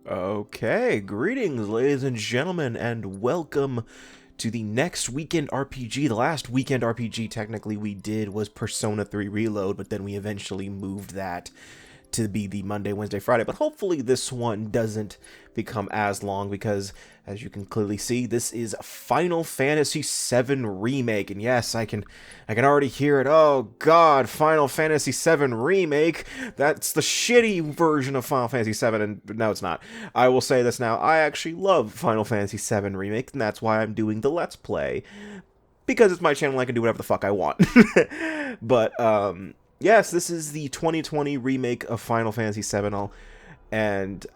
Okay, greetings, ladies and gentlemen, and welcome to the next weekend RPG. The last weekend RPG technically we did was Persona 3 Reload, but then we eventually moved that to be the Monday, Wednesday, Friday. But hopefully this one doesn't become as long because, as you can clearly see, this is Final Fantasy VII Remake. And yes, I can already hear it. Oh god, Final Fantasy VII Remake. That's the shitty version of Final Fantasy VII, and no, it's not. I will say this now. I actually love Final Fantasy VII Remake, and that's why I'm doing the Let's Play. Because it's my channel, I can do whatever the fuck I want. But, yes, this is the 2020 remake of Final Fantasy VII, and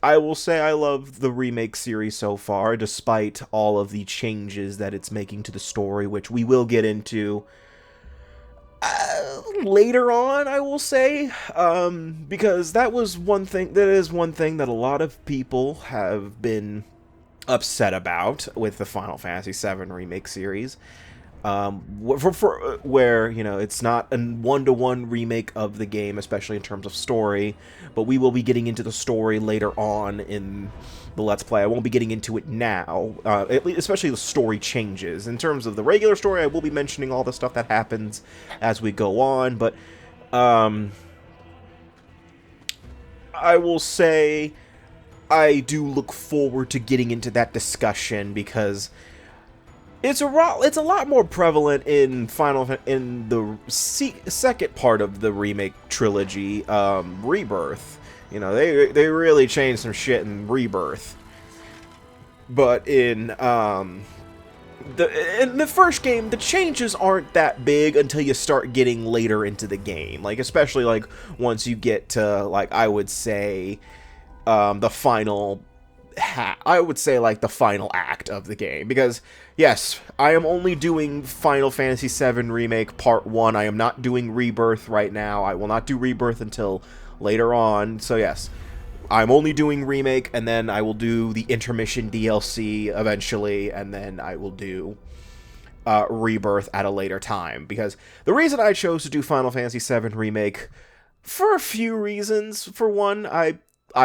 I will say I love the remake series so far, despite all of the changes that it's making to the story, which we will get into later on, I will say, because that is one thing that a lot of people have been upset about with the Final Fantasy VII remake series. Where, you know, it's not a one-to-one remake of the game, especially in terms of story, but we will be getting into the story later on in the Let's Play. I won't be getting into it now, especially the story changes. In terms of the regular story, I will be mentioning all the stuff that happens as we go on, but, I will say I do look forward to getting into that discussion because it's a lot more prevalent in the second part of the remake trilogy, Rebirth. You know, they really changed some shit in Rebirth. But in the first game, the changes aren't that big until you start getting later into the game. Like, especially like once you get to, like, I would say the final act of the game, because yes, I am only doing Final Fantasy VII Remake Part 1. I am not doing Rebirth right now. I will not do Rebirth until later on. So yes, I'm only doing Remake, and then I will do the intermission DLC eventually, and then I will do Rebirth at a later time. Because the reason I chose to do Final Fantasy VII Remake, for a few reasons. For one, I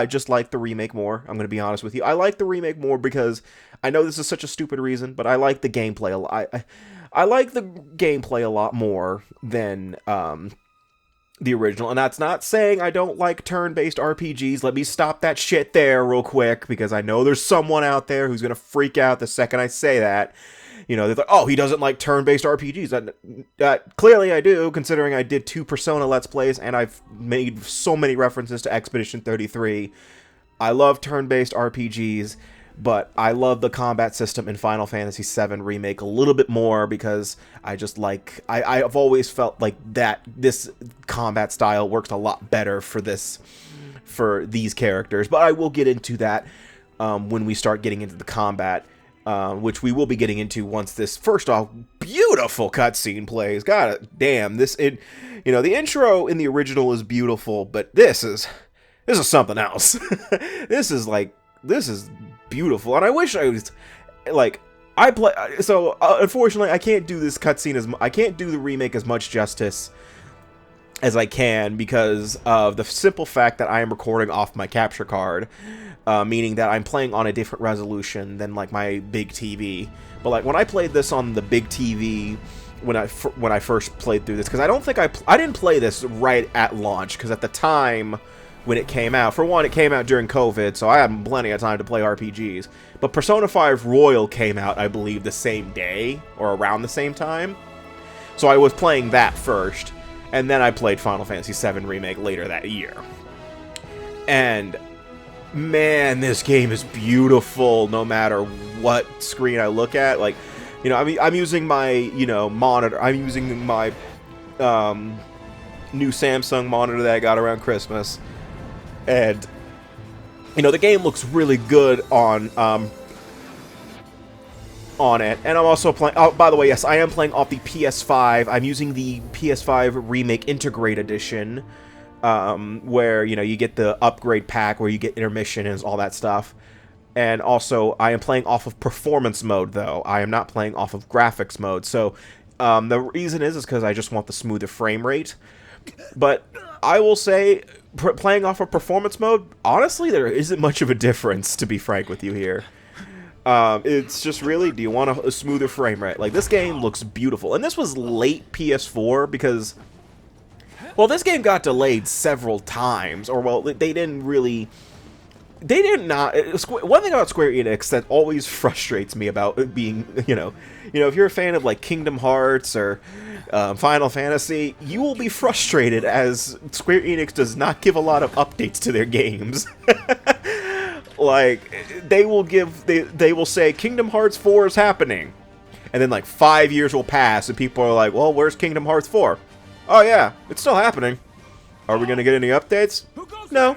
just like the remake more. I'm going to be honest with you. I like the remake more because I know this is such a stupid reason, but I like the gameplay a lot. I like the gameplay a lot more than the original. And that's not saying I don't like turn-based RPGs. Let me stop that shit there real quick, because I know there's someone out there who's going to freak out the second I say that. You know, they're like, oh, he doesn't like turn-based RPGs. Clearly I do, considering I did 2 Persona Let's Plays, and I've made so many references to Expedition 33. I love turn-based RPGs, but I love the combat system in Final Fantasy VII Remake a little bit more, because I just like... I've always felt like that this combat style works a lot better for these characters. But I will get into that when we start getting into the combat. Which we will be getting into once this, first off, beautiful cutscene plays. God damn, the intro in the original is beautiful, but this is something else. This is beautiful, and I wish I was, like, unfortunately, I can't do this cutscene I can't do the remake as much justice as I can, because of the simple fact that I am recording off my capture card. Meaning that I'm playing on a different resolution than, like, my big TV. But, like, when I played this on the big TV, when I first played through this, because I don't think I didn't play this right at launch, because at the time when it came out, for one, it came out during COVID, so I had plenty of time to play RPGs. But Persona 5 Royal came out, I believe, the same day, or around the same time. So I was playing that first, and then I played Final Fantasy VII Remake later that year. And man, this game is beautiful no matter what screen I look at. Like, you know, I'm using my, you know, monitor. I'm using my new Samsung monitor that I got around Christmas. And, you know, the game looks really good on it. And I'm also playing... Oh, by the way, yes, I am playing off the PS5. I'm using the PS5 Remake Edition. Where, you know, you get the upgrade pack where you get intermission and all that stuff. And also, I am playing off of performance mode, though. I am not playing off of graphics mode. So, the reason is because I just want the smoother frame rate. But I will say, playing off of performance mode, honestly, there isn't much of a difference, to be frank with you here. It's just really, do you want a smoother frame rate? Like, this game looks beautiful. And this was late PS4 because, well, this game got delayed several times. Or, well, they didn't really... They did not... One thing about Square Enix that always frustrates me about being, you know, if you're a fan of, like, Kingdom Hearts or Final Fantasy, you will be frustrated as Square Enix does not give a lot of updates to their games. Like, they will say, Kingdom Hearts 4 is happening. And then, like, 5 years will pass, and people are like, well, where's Kingdom Hearts 4? Oh, yeah, it's still happening. Are we gonna get any updates? No.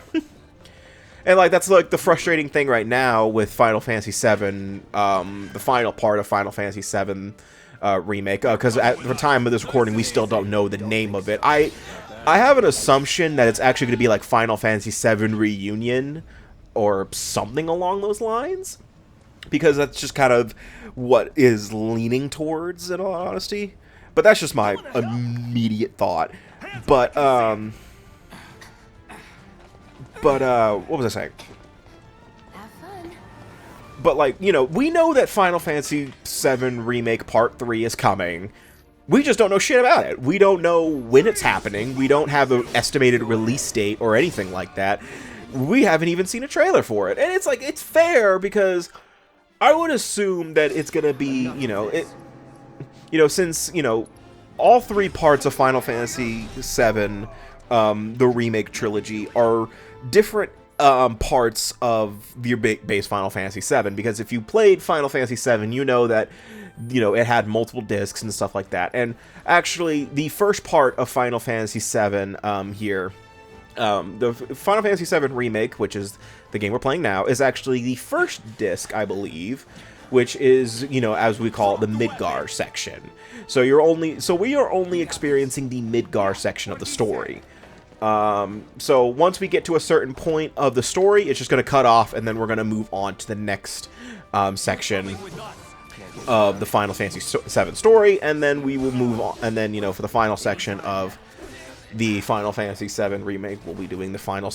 And, like, that's, like, the frustrating thing right now with Final Fantasy VII, the final part of Final Fantasy VII Remake, because at the time of this recording, we still don't know the name of it. I have an assumption that it's actually going to be, like, Final Fantasy VII Reunion, or something along those lines, because that's just kind of what is leaning towards, in all honesty. But that's just my immediate thought. But, what was I saying? Have fun. But, like, you know, we know that Final Fantasy VII Remake Part 3 is coming. We just don't know shit about it. We don't know when it's happening. We don't have an estimated release date or anything like that. We haven't even seen a trailer for it. And it's like, it's fair because I would assume that it's going to be, since, all three parts of Final Fantasy VII, the remake trilogy, are different parts of your base Final Fantasy VII. Because if you played Final Fantasy VII, you know that, it had multiple discs and stuff like that. And actually, the first part of Final Fantasy VII here, the Final Fantasy VII Remake, which is the game we're playing now, is actually the first disc, I believe, which is, as we call it, the Midgar section. So we are only experiencing the Midgar section of the story. So once we get to a certain point of the story, it's just going to cut off, and then we're going to move on to the next section of the Final Fantasy VII story, and then we will move on, and then, for the final section of the Final Fantasy VII Remake, we'll be doing the final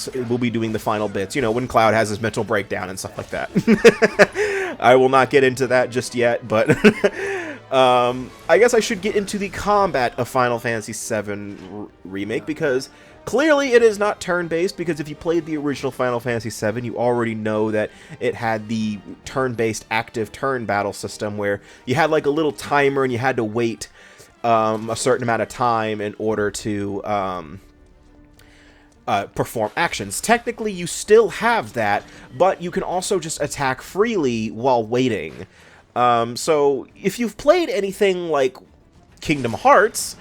bits, when Cloud has his mental breakdown and stuff like that. I will not get into that just yet, but I guess I should get into the combat of Final Fantasy VII Remake, because clearly it is not turn-based, because if you played the original Final Fantasy VII, you already know that it had the turn-based active turn battle system where you had like a little timer and you had to wait a certain amount of time in order to perform actions. Technically, you still have that, but you can also just attack freely while waiting. So if you've played anything like Kingdom Hearts,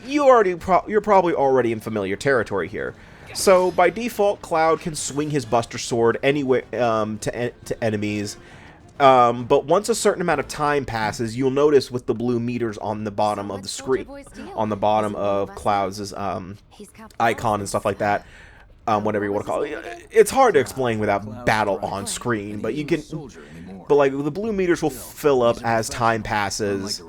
you're probably already in familiar territory here. So by default, Cloud can swing his Buster Sword anywhere to enemies. But once a certain amount of time passes, you'll notice with the blue meters on the bottom of the screen, on the bottom of Cloud's icon and stuff like that, whatever you want to call it. It's hard to explain without battle on screen, but you can. But like the blue meters will fill up as time passes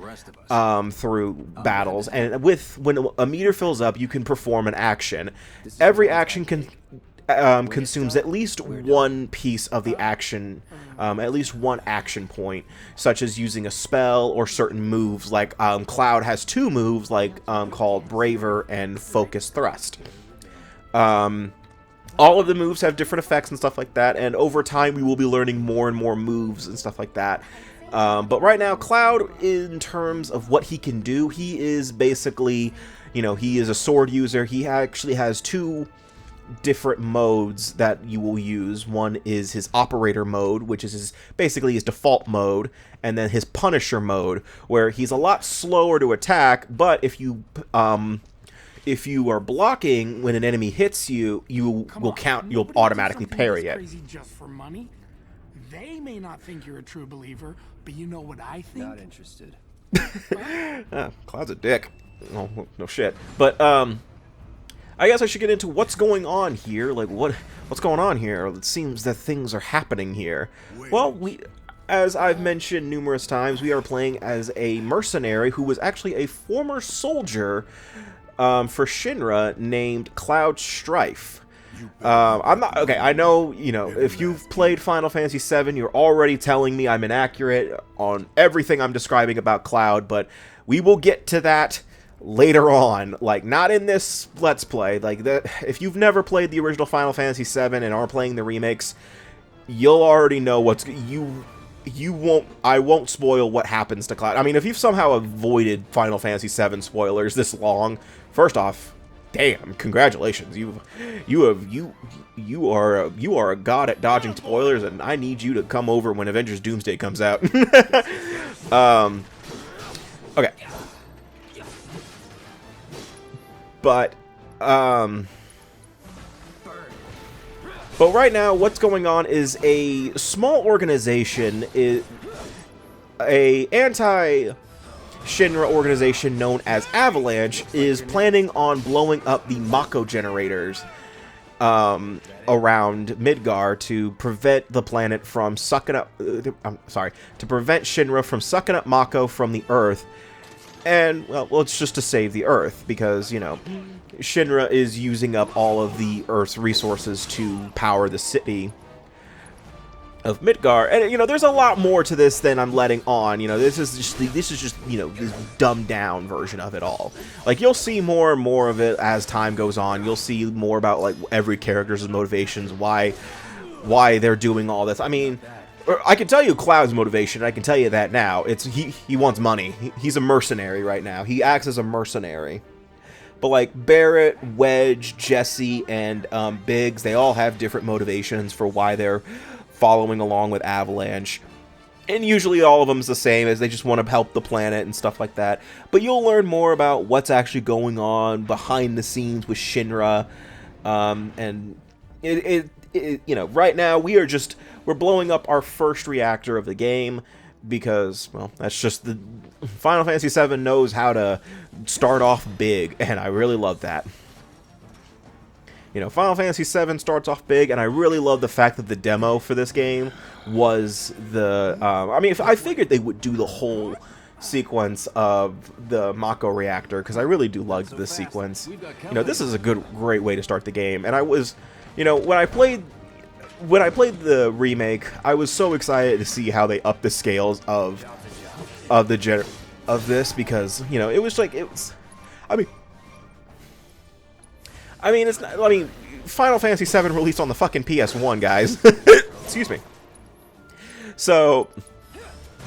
through battles, and when a meter fills up, you can perform an action. Every action consumes at least one piece of the action, at least one action point, such as using a spell or certain moves. Like Cloud has two moves, like called Braver and Focus Thrust. All of the moves have different effects and stuff like that, and over time we will be learning more and more moves and stuff like that. But right now, Cloud, in terms of what he can do, he is basically, he is a sword user. He actually has two different modes that you will use. One is his operator mode, which is basically his default mode, and then his Punisher mode, where he's a lot slower to attack, but if you are blocking when an enemy hits you, you'll automatically parry it. Crazy just for money. They may not think you're a true believer, but you know what I think? Not interested. Cloud's a dick. Oh, no shit. But I guess I should get into what's going on here. Like what's going on here? It seems that things are happening here. Well, as I've mentioned numerous times, we are playing as a mercenary who was actually a former soldier for Shinra named Cloud Strife. I'm not okay. I know, you know, if you've played Final Fantasy VII, you're already telling me I'm inaccurate on everything I'm describing about Cloud, but we will get to that later on. Like, not in this Let's Play. Like, if you've never played the original Final Fantasy VII and are playing the remakes, you'll already know what's I won't spoil what happens to Cloud. I mean, if you've somehow avoided Final Fantasy VII spoilers this long, first off, damn, congratulations. You are a god at dodging spoilers, and I need you to come over when Avengers Doomsday comes out. Okay. But right now, what's going on is a small organization, a anti-Shinra organization known as AVALANCHE, is planning on blowing up the Mako generators around Midgar to prevent the planet from sucking up. To prevent Shinra from sucking up Mako from the Earth. And, well, it's just to save the Earth, because, you know, Shinra is using up all of the Earth's resources to power the city of Midgar. And, you know, there's a lot more to this than I'm letting on. You know, this is just, you know, this dumbed down version of it all. Like, you'll see more and more of it as time goes on. You'll see more about, like, every character's motivations, why they're doing all this. I mean, I can tell you Cloud's motivation. I can tell you that now. It's he wants money. He's a mercenary right now. He acts as a mercenary. But like Barrett, Wedge, Jesse, and Biggs, they all have different motivations for why they're following along with AVALANCHE. And usually all of them's the same, as they just want to help the planet and stuff like that. But you'll learn more about what's actually going on behind the scenes with Shinra. And you know, right now we're blowing up our first reactor of the game because, well, that's just the Final Fantasy VII knows how to start off big, and I really love that. You know, Final Fantasy VII starts off big, and I really love the fact that the demo for this game was the, I mean, I figured they would do the whole sequence of the Mako reactor, because I really do love this sequence. You know, this is a great way to start the game, and I was, you know, when I played the remake, I was so excited to see how they upped the scales of this, because, you know, it was like, I mean, it's not, I mean, Final Fantasy VII released on the fucking PS1, guys. Excuse me. So,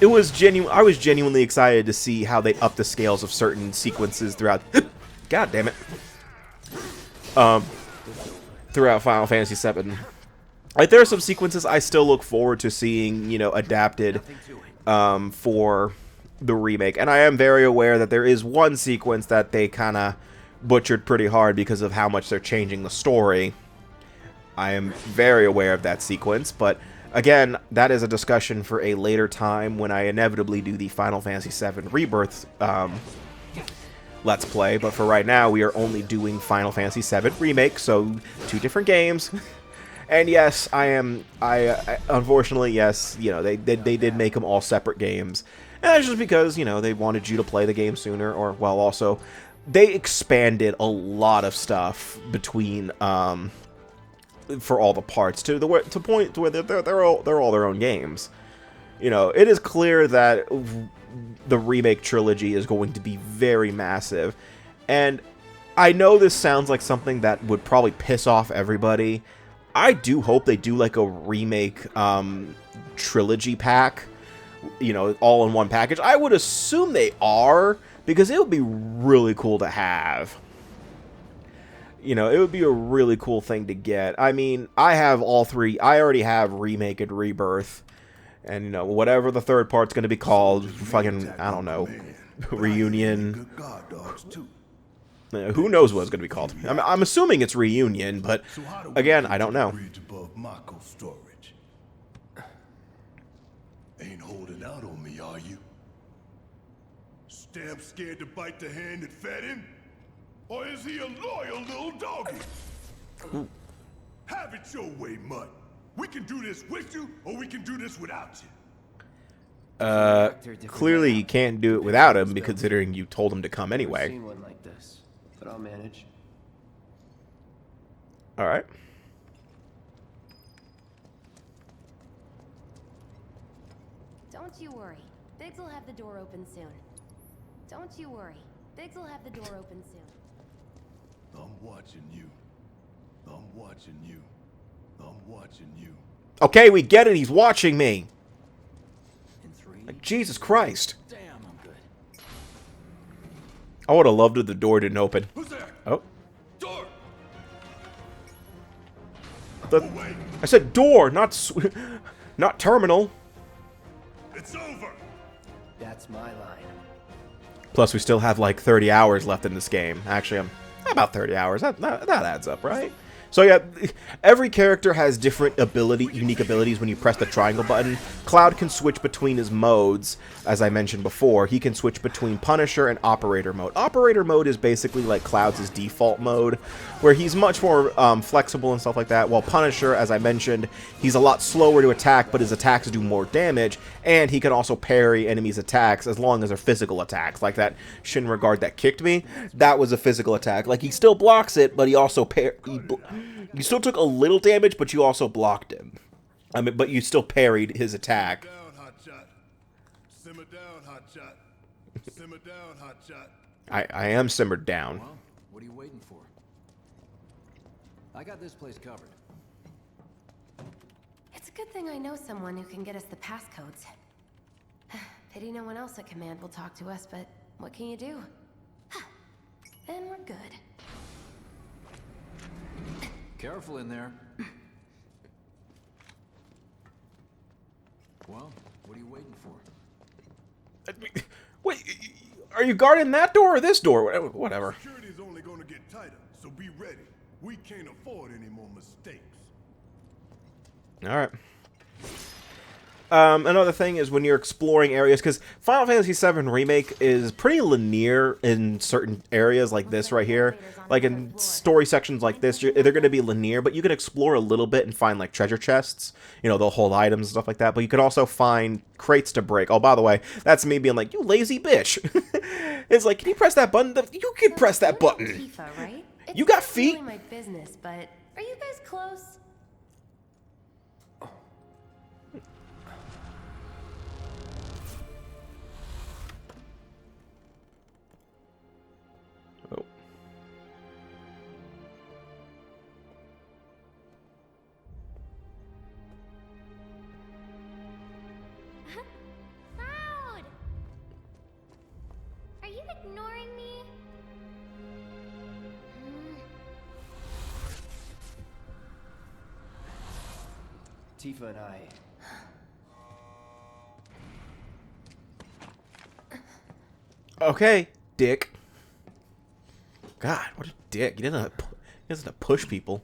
it was I was genuinely excited to see how they upped the scales of certain sequences throughout, god damn it, throughout Final Fantasy VII. Like, there are some sequences I still look forward to seeing, you know, adapted for the remake. And I am very aware that there is one sequence that they kind of butchered pretty hard because of how much they're changing the story. I am very aware of that sequence, but again, that is a discussion for a later time when I inevitably do the Final Fantasy VII Rebirth Let's Play. But for right now, we are only doing Final Fantasy VII Remake, so 2 different games. And yes, I unfortunately, yes, you know, they did make them all separate games. And that's just because, you know, they wanted you to play the game sooner, or, well, also, they expanded a lot of stuff between, for all the parts, to point to where they're all their own games. You know, it is clear that the remake trilogy is going to be very massive. And I know this sounds like something that would probably piss off everybody. I do hope they do like a remake trilogy pack, you know, all in one package. I would assume they are, because it would be really cool to have. You know, it would be a really cool thing to get. I mean, I have all 3. I already have Remake and Rebirth. And, you know, whatever the third part's going to be called, fucking, I don't know, Reunion. Who knows what it's going to be called? I'm assuming it's Reunion, but again, I don't know. Ain't holding out on me, are you? Stamp scared to bite the hand that fed him? Or is he a loyal little doggy? Have it your way, Mutt. We can do this with you, or we can do this without you. Clearly you can't do it without him, considering you told him to come anyway. But I'll manage. Alright. Don't you worry. Biggs will have the door open soon. Don't you worry. Biggs will have the door open soon. I'm watching you. I'm watching you. I'm watching you. Okay, we get it. He's watching me. In 3. Like, Jesus Christ. Damn, I'm good. I would have loved it if the door didn't open. Who's there? Oh. Door! The, I said door, not not terminal. It's over! That's my line. Plus, we still have like 30 hours left in this game. Actually, I'm about 30 hours. That adds up, right? So yeah, every character has different unique abilities when you press the triangle button. Cloud can switch between his modes, as I mentioned before. He can switch between Punisher and Operator mode. Operator mode is basically like Cloud's default mode, where he's much more flexible and stuff like that, while Punisher, as I mentioned, he's a lot slower to attack, but his attacks do more damage, and he can also parry enemies' attacks as long as they're physical attacks. Like that Shinra guard that kicked me, that was a physical attack. Like, he still blocks it, but he also you still took a little damage, but you also blocked him. I mean, but you still parried his attack. Down, hotshot. Simmer down, hotshot. Simmer down, hotshot. I am simmered down. Well, what are you waiting for? I got this place covered. It's a good thing I know someone who can get us the passcodes. Pity no one else at command will talk to us, but what can you do? Then we're good. Careful in there. Well, what are you waiting for? Wait, are you guarding that door or this door? Whatever. Security's only gonna get tighter, so be ready. We can't afford any more mistakes. All right. Another thing is when you're exploring areas, because Final Fantasy VII Remake is pretty linear in certain areas like this right here. Like in story sections like this, they're going to be linear, but you can explore a little bit and find like treasure chests. You know, they'll hold items and stuff like that, but you can also find crates to break. Oh, by the way, that's me being like, you lazy bitch. It's like, can you press that button? You can press that button. Tifa, right? You got It's not feet? really my business, but are you guys close? Oh. Cloud! Are you ignoring me? Tifa and I. Okay, dick. God, what a dick. He doesn't have to push people.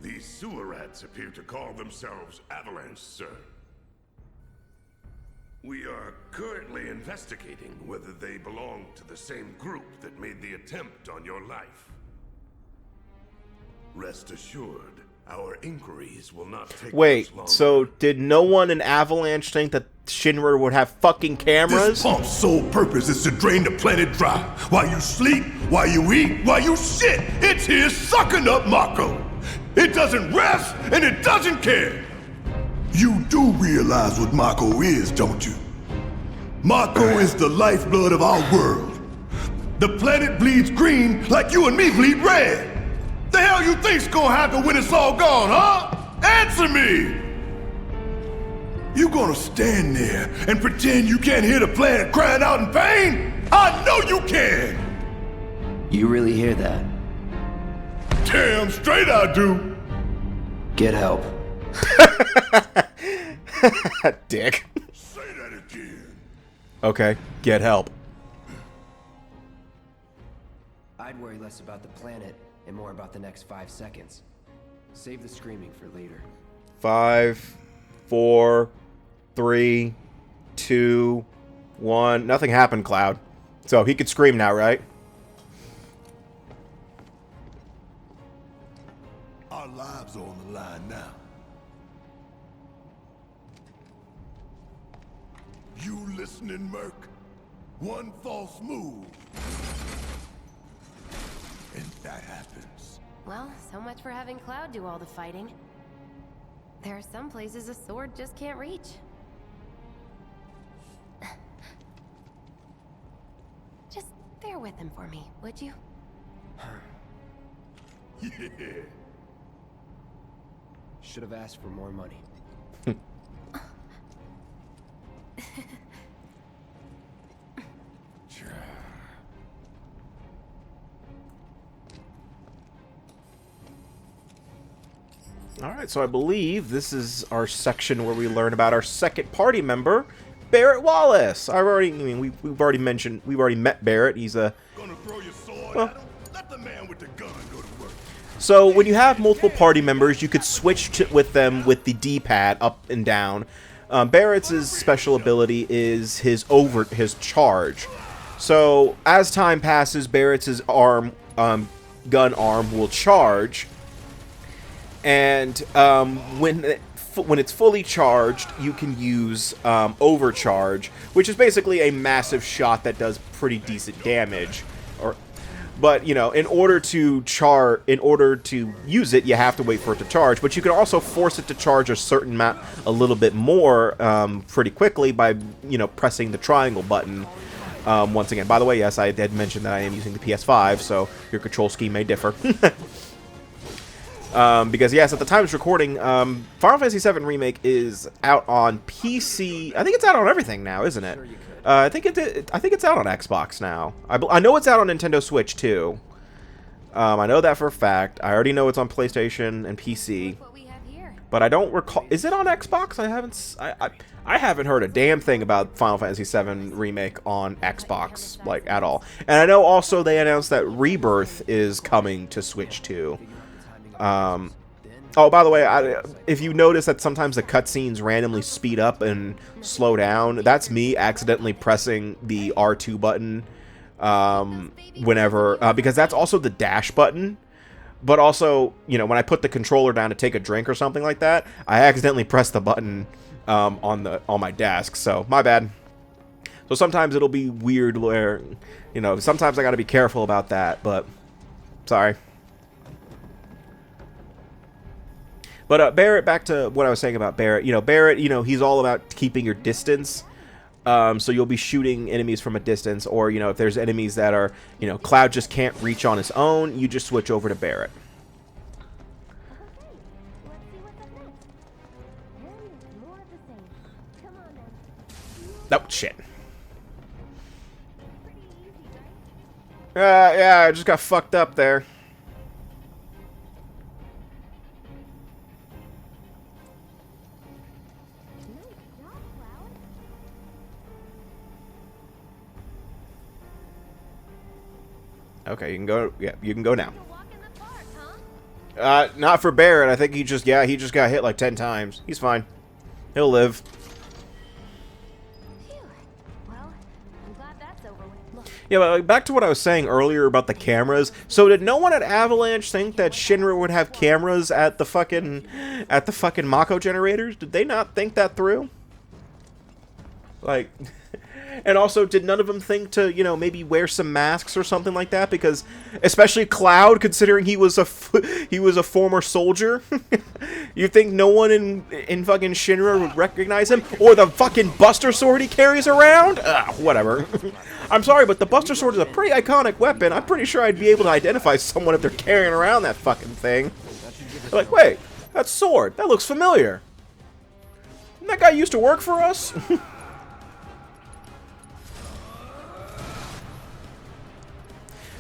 These sewer rats appear to call themselves Avalanche, sir. We are currently investigating whether they belong to the same group that made the attempt on your life. Rest assured, our inquiries will not take Wait, much longer. so did no one in Avalanche think that Shinra would have fucking cameras? This pump's sole purpose is to drain the planet dry. While you sleep, while you eat, while you shit, it's here sucking up Mako. It doesn't rest, and it doesn't care. You do realize what Mako is, don't you? Mako is the lifeblood of our world. The planet bleeds green like you and me bleed red. The hell you think's gonna happen when it's all gone, huh? Answer me! You gonna stand there and pretend you can't hear the planet crying out in pain? I know you can! You really hear that? Damn straight I do! Get help. Dick. Say that again. Okay, get help. I'd worry less about the planet and more about the next 5 seconds. Save the screaming for later. 5, 4, 3, 2, 1. Nothing happened, Cloud. So he could scream now, right? Our lives are on the line now. listening, Merc? One false move, and that happens. Well, so much for having Cloud do all the fighting. There are some places a sword just can't reach. Just bear with him for me, would you? Yeah. Should have asked for more money. Alright, so I believe this is our section where we learn about our second party member, Barrett Wallace. We've already met Barrett. He's a... Gonna throw your sword at him? Let the man with the gun go to work. So when you have multiple party members, you could switch with them with the D-pad up and down. Barrett's special ability is his charge. So as time passes, Barrett's gun arm will charge. And when it's fully charged, you can use overcharge, which is basically a massive shot that does pretty decent damage. But you know, in order to use it, you have to wait for it to charge. But you can also force it to charge a certain amount, a little bit more, pretty quickly by pressing the triangle button. Once again, by the way, yes, I did mention that I am using the PS5, so your control scheme may differ. Because yes, at the time of recording, Final Fantasy VII Remake is out on PC. I think it's out on everything now, isn't it? I think it's out on Xbox now. I know it's out on Nintendo Switch too. I know that for a fact. I already know it's on PlayStation and PC. What we have here. But I don't recall. Is it on Xbox? I haven't heard a damn thing about Final Fantasy VII Remake on Xbox, like, at all. And I know also they announced that Rebirth is coming to Switch too. Oh, by the way, if you notice that sometimes the cutscenes randomly speed up and slow down, that's me accidentally pressing the R2 button whenever, because that's also the dash button. But also, when I put the controller down to take a drink or something like that, I accidentally press the button on my desk. So my bad. So sometimes it'll be weird where, sometimes I got to be careful about that. But sorry. But Barrett, back to what I was saying about Barrett. Barrett, he's all about keeping your distance. So you'll be shooting enemies from a distance, or, if there's enemies that are, Cloud just can't reach on his own, you just switch over to Barrett. Oh, shit. Yeah, I just got fucked up there. Okay, you can go. Yeah, you can go now. Not for Barrett. I think he just got hit like 10 times. He's fine. He'll live. Well, I'm glad that's over with. Yeah, but back to what I was saying earlier about the cameras. So did no one at Avalanche think that Shinra would have cameras at the fucking Mako generators? Did they not think that through? Like. And also, did none of them think to, maybe wear some masks or something like that? Because, especially Cloud, considering he was a former soldier, you think no one in fucking Shinra would recognize him, or the fucking Buster Sword he carries around? Whatever. I'm sorry, but the Buster Sword is a pretty iconic weapon. I'm pretty sure I'd be able to identify someone if they're carrying around that fucking thing. They're like, wait, that sword, that looks familiar. Didn't that guy used to work for us?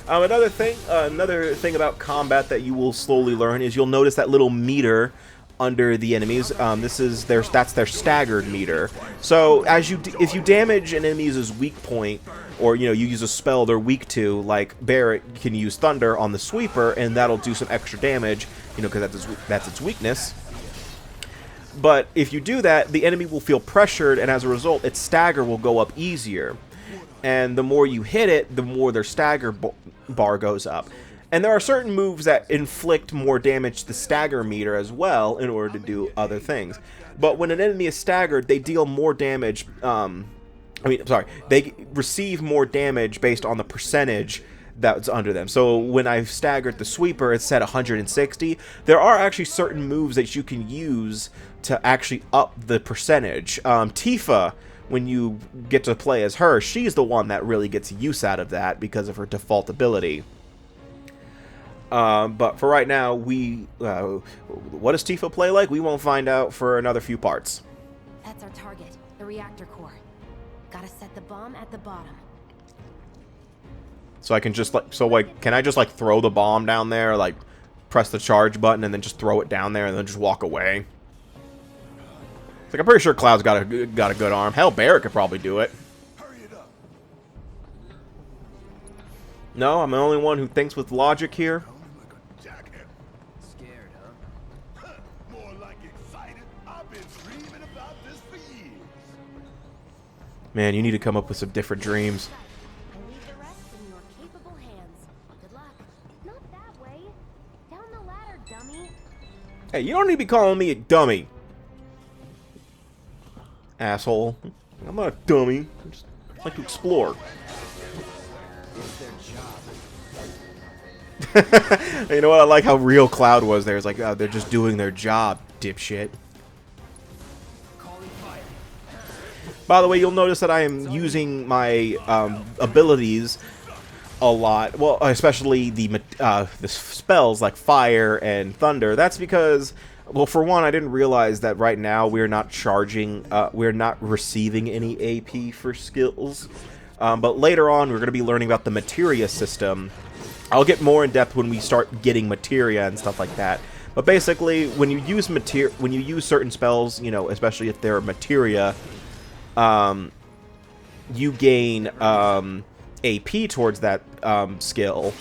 Another thing about combat that you will slowly learn is you'll notice that little meter under the enemies. That's their staggered meter. So if you damage an enemy's weak point, or you use a spell they're weak to, like Barrett can use Thunder on the sweeper, and that'll do some extra damage, because that's its weakness. But if you do that, the enemy will feel pressured, and as a result, its stagger will go up easier. And the more you hit it, the more their stagger bar goes up. And there are certain moves that inflict more damage to the stagger meter as well in order to do other things. But when an enemy is staggered, they deal more damage I mean, sorry, they receive more damage based on the percentage that's under them. So when I staggered the sweeper, it's set 160. There are actually certain moves that you can use to actually up the percentage. Tifa, when you get to play as her, she's the one that really gets use out of that because of her default ability. But for right now, what does Tifa play like? We won't find out for another few parts. That's our target, the reactor core. Gotta set the bomb at the bottom. So I can just can I just throw the bomb down there, like press the charge button and then just throw it down there and then just walk away? Like, I'm pretty sure Cloud's got a good arm. Hell, Barrett could probably do it. No, I'm the only one who thinks with logic here. Scared, huh? More like excited. I've been dreaming about this for years. Man, you need to come up with some different dreams. I leave the rest in your capable hands. Good luck. Not that way. Down the ladder, dummy. Hey, you don't need to be calling me a dummy. Asshole. I'm not a dummy. I just like to explore. It's their job. You know what? I like how real Cloud was there. It's like, oh, they're just doing their job, dipshit. Calling fire. By the way, you'll notice that I am using my abilities a lot. Well, especially the spells like fire and thunder. That's because, well, for one, I didn't realize that right now we're not charging, we're not receiving any AP for skills. But later on, we're going to be learning about the materia system. I'll get more in depth when we start getting materia and stuff like that. But basically, when you use certain spells, you know, especially if they're materia, you gain AP towards that skill,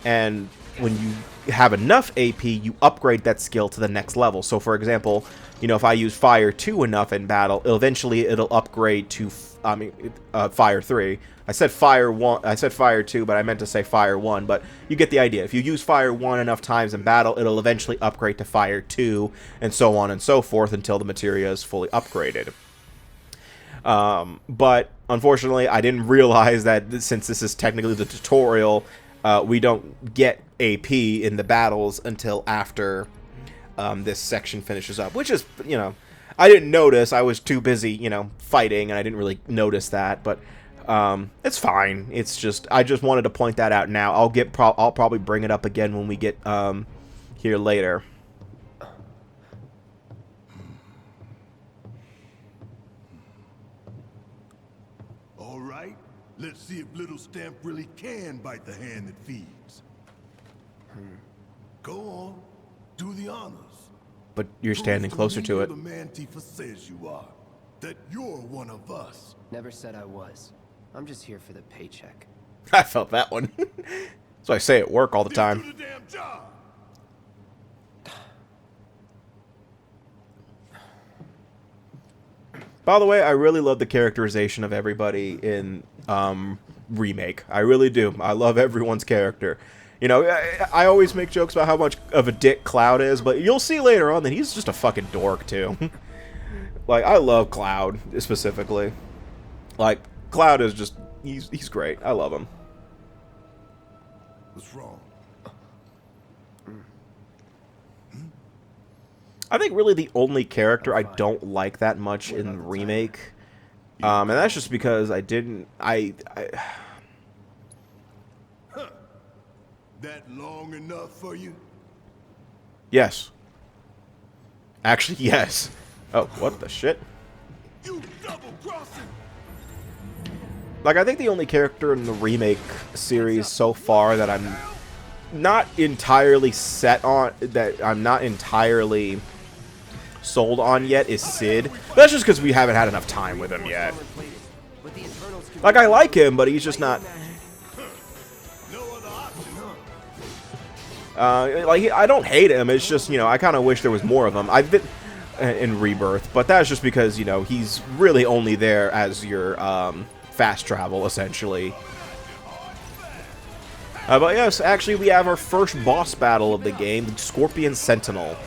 and when you have enough AP, you upgrade that skill to the next level. So, for example, you know, if I use Fire 2 enough in battle, eventually it'll upgrade to Fire 3. I said Fire 1. I said Fire 2, but I meant to say Fire 1. But you get the idea. If you use Fire 1 enough times in battle, it'll eventually upgrade to Fire 2, and so on and so forth until the materia is fully upgraded. But unfortunately, I didn't realize that since this is technically the tutorial, we don't get AP in the battles until after this section finishes up, which is, you know, I didn't notice. I was too busy, you know, fighting, and I didn't really notice that. But it's fine. It's just I just wanted to point that out now. I'll probably bring it up again when we get here later. All right, let's see if little Stamp really can bite the hand that feeds. Go on, do the honors. But you're standing closer to it. The man Tifa says you are. That you're one of us. Never said I was. I'm just here for the paycheck. I felt that one. So I say at work all the time. Do the damn job. By the way, I really love the characterization of everybody in Remake. I really do. I love everyone's character. You know, I always make jokes about how much of a dick Cloud is, but you'll see later on that he's just a fucking dork, too. Like, I love Cloud, specifically. Like, Cloud is just, he's great. I love him. What's wrong? I think really the only character I don't like that much in Remake, and that's just because I didn't, That long enough for you? Yes. Actually, yes. Oh, what the shit? You double-crossing! Like, I think the only character in the Remake series so far that I'm not entirely set on, that I'm not entirely sold on yet is Sid. But that's just because we haven't had enough time with him yet. Like, I like him, but he's just not... Like, I don't hate him, it's just, you know, I kind of wish there was more of him. I've been in Rebirth, but that's just because, you know, he's really only there as your fast travel, essentially. But yes, actually, we have our first boss battle of the game, the Scorpion Sentinel.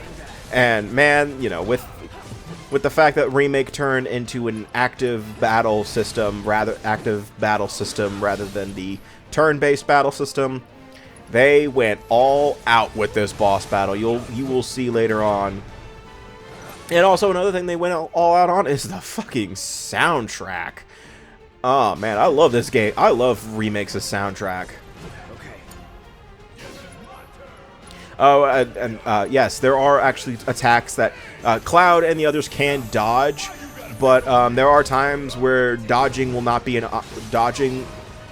And, man, you know, with with the fact that Remake turned into an active battle system rather than the turn-based battle system, they went all out with this boss battle. You will see later on. And also another thing they went all out on is the fucking soundtrack. Oh man, I love this game. I love Remake's soundtrack. Oh, and yes, there are actually attacks that Cloud and the others can dodge, but there are times where dodging will not be dodging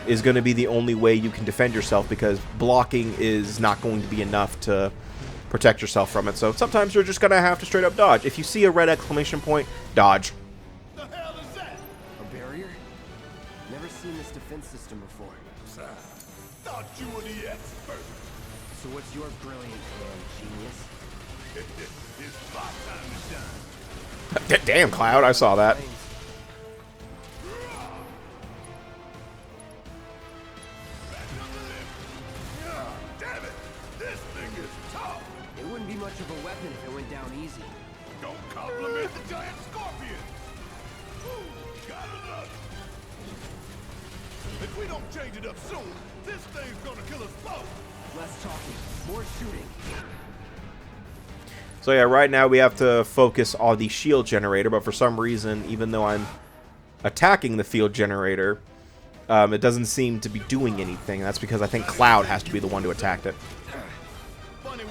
is going to be the only way you can defend yourself, because blocking is not going to be enough to protect yourself from it. So sometimes you're just going to have to straight up dodge. If you see a red exclamation point, dodge. The hell is that? A barrier? Never seen this defense system before. Thought you were the expert. So what's your brilliant plan, genius? It's my time to shine. Damn, Cloud, I saw that. Damn it! This thing is tough. It wouldn't be much of a weapon if it went down easy. Don't compliment the giant scorpion. Gotta love it. If we don't change it up soon, this thing's gonna kill us both. Less talking, more shooting. So yeah, right now we have to focus on the shield generator, but for some reason, even though I'm attacking the field generator, it doesn't seem to be doing anything. That's because I think Cloud has to be the one to attack it.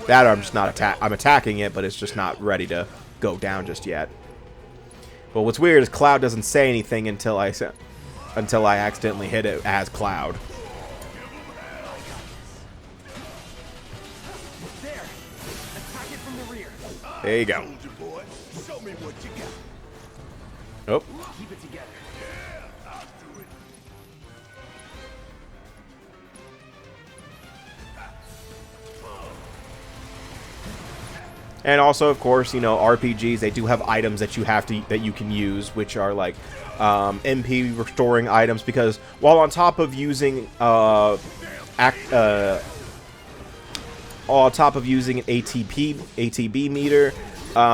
That I'm just not I'm attacking it, but it's just not ready to go down just yet. But what's weird is Cloud doesn't say anything until I accidentally hit it as Cloud. There you go. Oh. Keep it together. Yeah, I'll do it. And also, of course, you know, RPGs, they do have items that you can use, which are like MP restoring items, because while on top of using an ATB meter,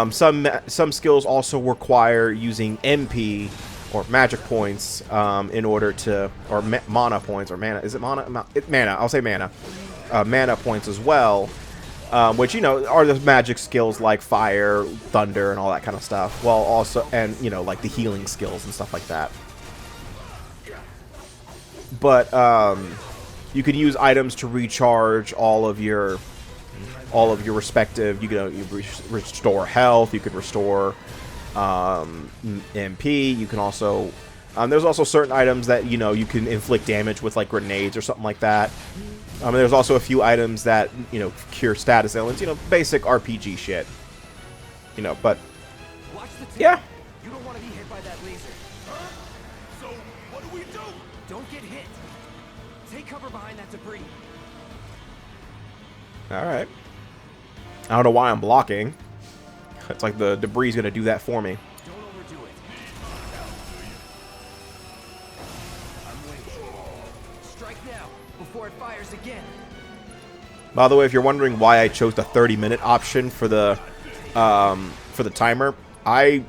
some skills also require using MP or magic points in order to, or mana points, or mana. Is it mana? Mana. I'll say mana. Mana points as well, which, you know, are the magic skills like fire, thunder, and all that kind of stuff. Well, also, and you know, like the healing skills and stuff like that. But you can use items to recharge all of your respective. You restore health. You can restore MP. You can also there's also certain items that, you know, you can inflict damage with, like grenades or something like that. There's also a few items that, you know, cure status ailments. You know, basic RPG shit. You know, but yeah. You don't want to be hit by that laser. Huh? So what do we do? Don't get hit. Take cover behind that debris. All right. I don't know why I'm blocking. It's like the debris is going to do that for me. Don't overdo it. I'm waiting. Strike now, before it fires again. By the way, if you're wondering why I chose the 30-minute option for the timer, I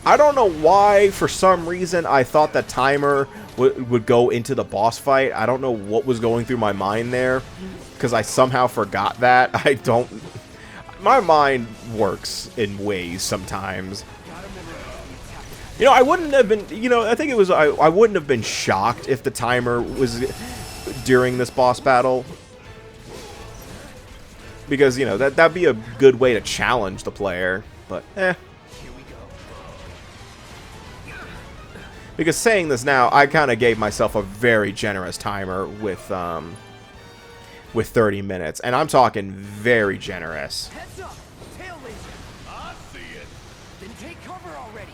don't know why. For some reason, I thought the timer would go into the boss fight. I don't know what was going through my mind there, because I somehow forgot that. My mind works in ways sometimes. You know, I wouldn't have been, you know, I think it was, I wouldn't have been shocked if the timer was during this boss battle. Because, you know, that'd be a good way to challenge the player. But, eh. Because saying this now, I kind of gave myself a very generous timer with 30 minutes. And I'm talking very generous. Heads up! Tail laser! I see it. Then take cover already!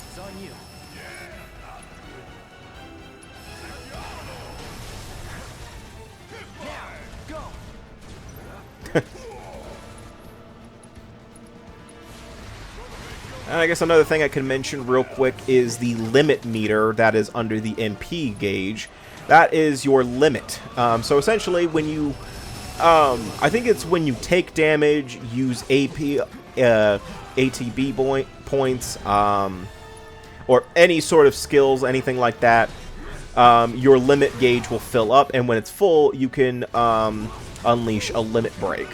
It's on you. Now, go! And I guess another thing I can mention real quick is the limit meter that is under the MP gauge. That is your limit. So essentially, when you I think it's when you take damage, use ATB points, or any sort of skills, anything like that. Your limit gauge will fill up, and when it's full, you can unleash a limit break.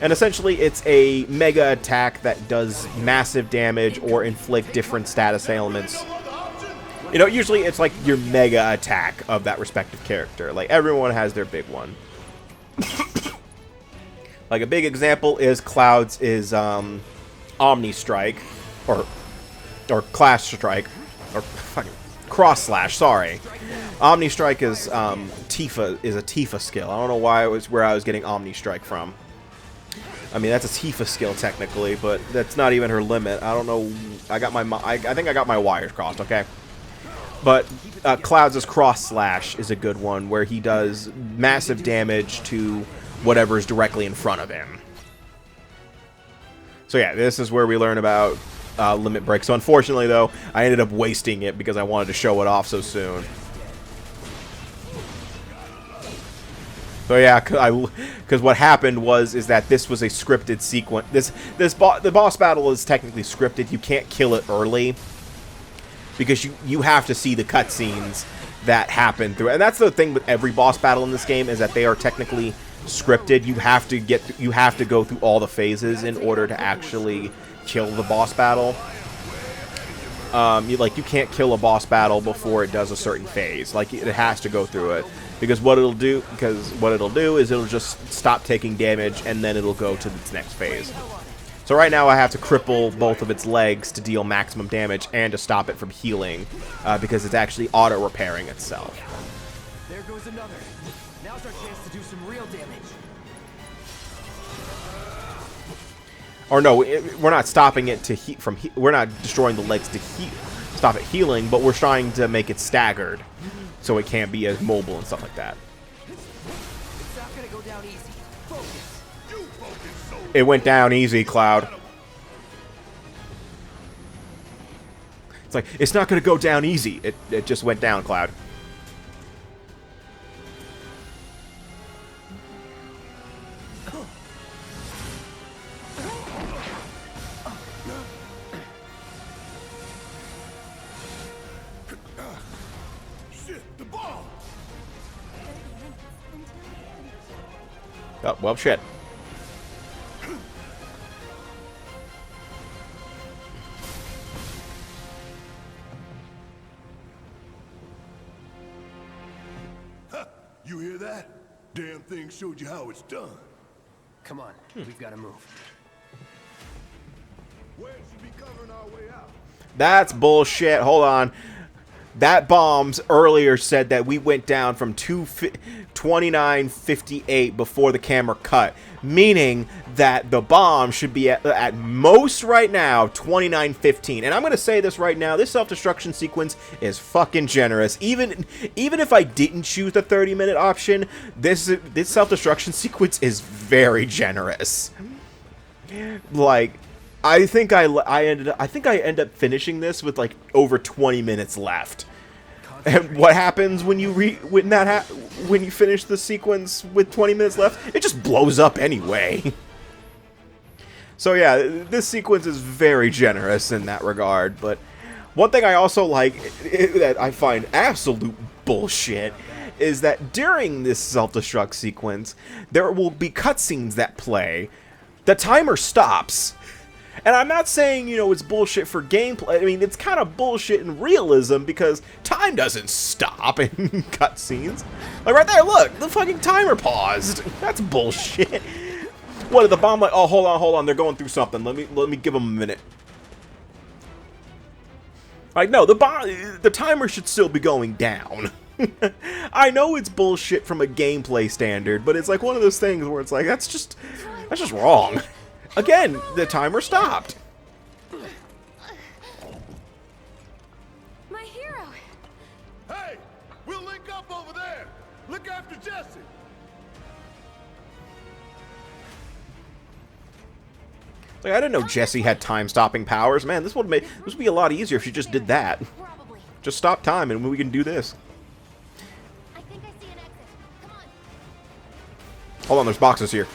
And essentially, it's a mega attack that does massive damage or inflict different status ailments. You know, usually it's like your mega attack of that respective character. Like, everyone has their big one. Like, a big example is Cloud's is Omni Strike, or Clash Strike, or fucking Cross Slash, sorry. Omni Strike is a Tifa skill. I don't know why where I was getting Omni Strike from. I mean, that's a Tifa skill technically, but that's not even her limit. I don't know. I think I got my wires crossed. Okay, but Cloud's Cross Slash is a good one where he does massive damage to whatever is directly in front of him. So yeah, this is where we learn about limit break. So unfortunately, though, I ended up wasting it because I wanted to show it off so soon. So yeah, because what happened is that this was a scripted sequence. The boss battle is technically scripted. You can't kill it early because you have to see the cutscenes that happen through. And that's the thing with every boss battle in this game, is that they are technically scripted. You have to go through all the phases in order to actually kill the boss battle. You can't kill a boss battle before it does a certain phase. Like, it has to go through it. Because what it'll do is it'll just stop taking damage, and then it'll go to its next phase. So right now I have to cripple both of its legs to deal maximum damage and to stop it from healing, because it's actually auto-repairing itself. There goes another. Now's our chance to do some real damage. Or no, we're not stopping it to we're not destroying the legs to stop it healing, but we're trying to make it staggered, so it can't be as mobile and stuff like that. It's not gonna go down easy. Focus. You focus, soldier. It went down easy, Cloud. It's like, it's not gonna go down easy. It just went down, Cloud. Oh, well, shit. You hear that? Damn thing showed you how it's done. Come on, we've got to move. Where should be covering our way out? That's bullshit. Hold on. That bombs earlier said that we went down from 2958 before the camera cut, meaning that the bomb should be at most right now 2915. And I'm going to say this right now, this self-destruction sequence is fucking generous. Even if I didn't choose the 30-minute option, this self-destruction sequence is very generous. Like, I think I end up finishing this with like over 20 minutes left. And what happens when you when you finish the sequence with 20 minutes left? It just blows up anyway. So yeah, this sequence is very generous in that regard. But one thing I also like that I find absolute bullshit is that during this self-destruct sequence, there will be cutscenes that play. The timer stops. And I'm not saying, you know, it's bullshit for gameplay. I mean, it's kind of bullshit in realism because time doesn't stop in cutscenes. Like, right there, look, the fucking timer paused. That's bullshit. What, did the bomb like, oh, hold on, they're going through something. Let me give them a minute. Like, no, the timer should still be going down. I know it's bullshit from a gameplay standard, but it's like one of those things where it's like, that's just wrong. Again, the timer stopped. My hero. Hey, we'll link up over there. Look after Jesse. Like, I didn't know Jesse had time-stopping powers. Man, this would be a lot easier if she just did that. Probably. Just stop time and we can do this. I think I see an exit. Come Hold on, there's boxes here.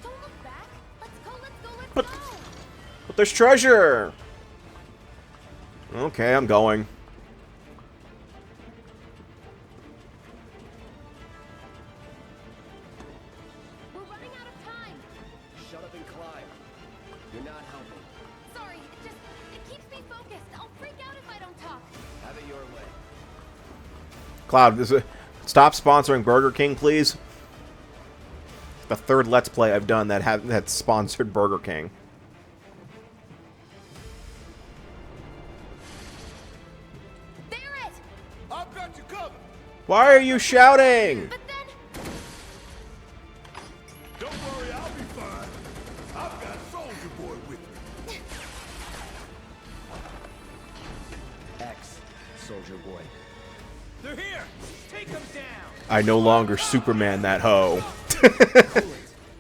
Don't look back. Let's go, let's go, let's But- go. But there's treasure! Okay, I'm going. We're running out of time. Shut up and climb. You're not helping. Sorry, it keeps me focused. I'll freak out if I don't talk. Have it your way. Cloud, stop sponsoring Burger King, please. The third Let's Play I've done that sponsored Burger King. Barrett! I've got you covered. Why are you shouting? But then... Don't worry, I'll be fine. I've got Soldier Boy with me. X, Soldier Boy. They're here! Take them down! I no longer Superman that hoe. Coolant.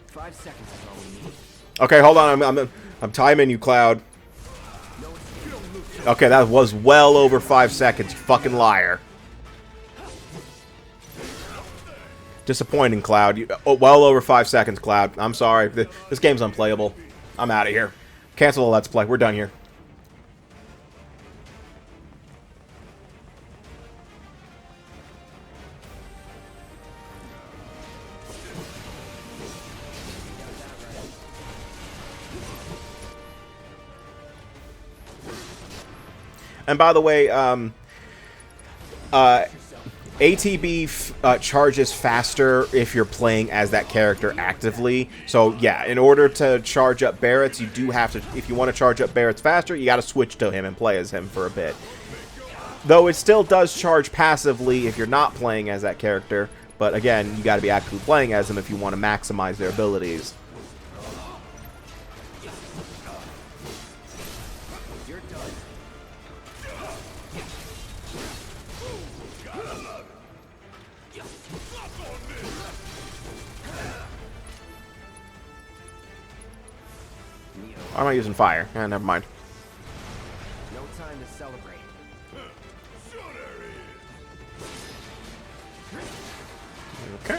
5 seconds is all we need. Okay, hold on. I'm timing you, Cloud. Okay, that was well over 5 seconds, you fucking liar. Disappointing, Cloud. Well over 5 seconds, Cloud. I'm sorry. This game's unplayable. I'm out of here. Cancel the Let's Play. We're done here. And by the way, ATB charges faster if you're playing as that character actively. So yeah, in order to charge up Barrett's, you do have to, if you want to charge up Barrett's faster, you got to switch to him and play as him for a bit. Though it still does charge passively if you're not playing as that character. But again, you got to be actively playing as them if you want to maximize their abilities. I'm not using fire. Never mind. No time to celebrate. Okay.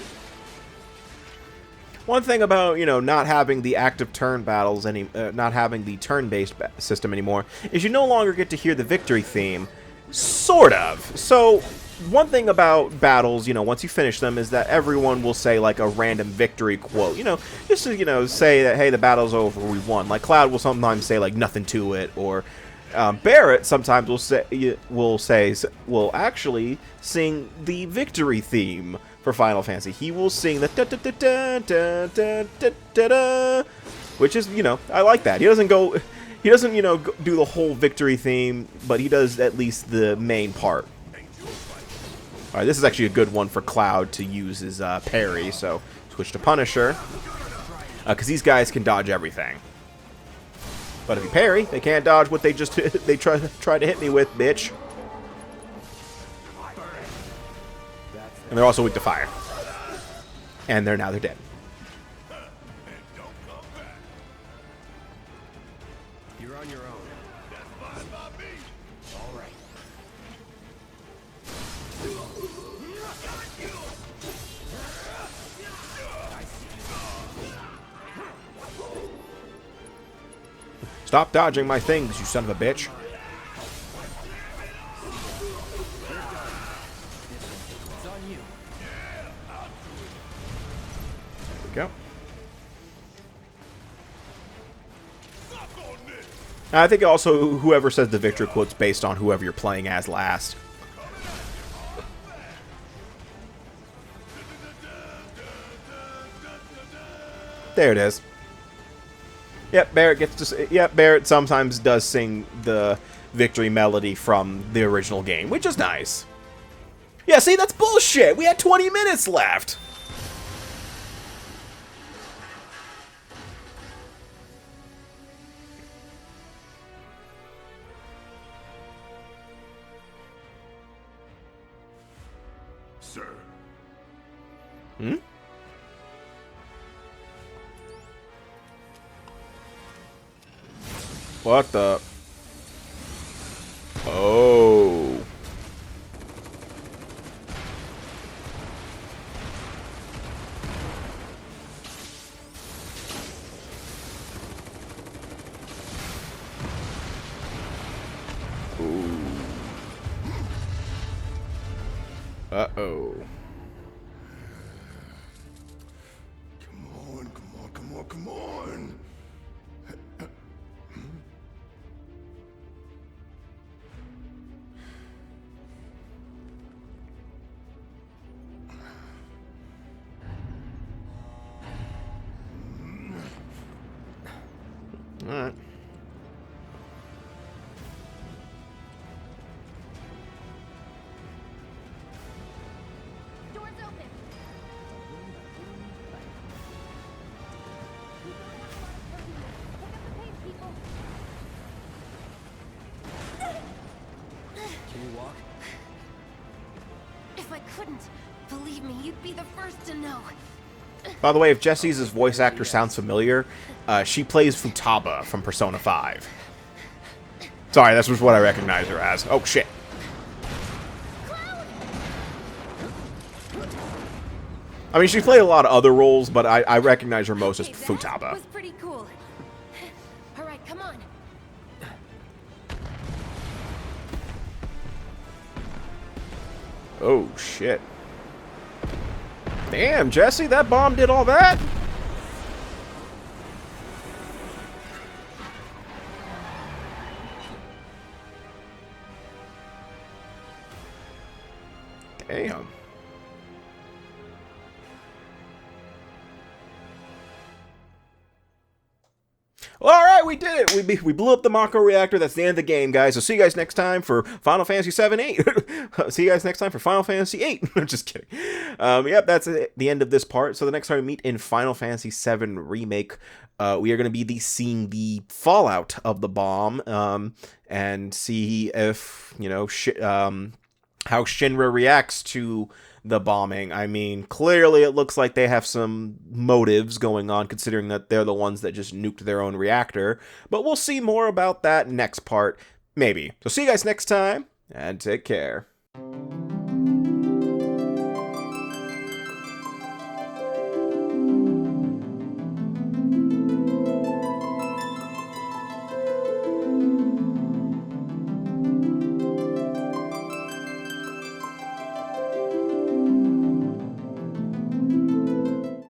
One thing about, you know, not having the active turn battles, not having the turn-based system anymore, is you no longer get to hear the victory theme. Sort of. So, one thing about battles, you know, once you finish them, is that everyone will say, like, a random victory quote. You know, just to, you know, say that, hey, the battle's over, we won. Like, Cloud will sometimes say, like, nothing to it, or Barrett sometimes will actually sing the victory theme for Final Fantasy. He will sing the da da da da da da da da da, which is, you know, I like that. He doesn't, you know, do the whole victory theme, but he does at least the main part. Alright, this is actually a good one for Cloud to use his parry, so switch to Punisher, because these guys can dodge everything. But if you parry, they can't dodge what they just they try to hit me with, bitch. And they're also weak to fire. And they're dead. You're on your own. All right. Stop dodging my things, you son of a bitch. It's on you. There we go. I think also whoever says the victory quote's based on whoever you're playing as last. There it is. Yep, Barrett gets to. Yep, Barrett sometimes does sing the victory melody from the original game, which is nice. Yeah, see, that's bullshit. We had 20 minutes left. Sir. Hmm? What the? Oh. Ooh. Uh-oh. Come on, come on, come on, come on. All right. Doors open. Can you walk? If I couldn't, believe me, you'd be the first to know. By the way, if Jessie's voice actor sounds familiar, she plays Futaba from Persona 5. Sorry, that's just what I recognize her as. Oh, shit. I mean, she played a lot of other roles, but I recognize her most as That Futaba. was pretty cool. All right, come on. Oh, shit. Damn, Jessie, that bomb did all that? Damn. Well, all right, we did it. We blew up the Mako reactor. That's the end of the game, guys. So see you guys next time for Final Fantasy VII 8. See you guys next time for Final Fantasy 8. I'm just kidding. Yep, that's the end of this part. So the next time we meet in Final Fantasy VII Remake, we are going to be seeing the fallout of the bomb and see if, you know, how Shinra reacts to the bombing. I mean, clearly it looks like they have some motives going on, considering that they're the ones that just nuked their own reactor. But we'll see more about that next part, maybe. So see you guys next time, and take care.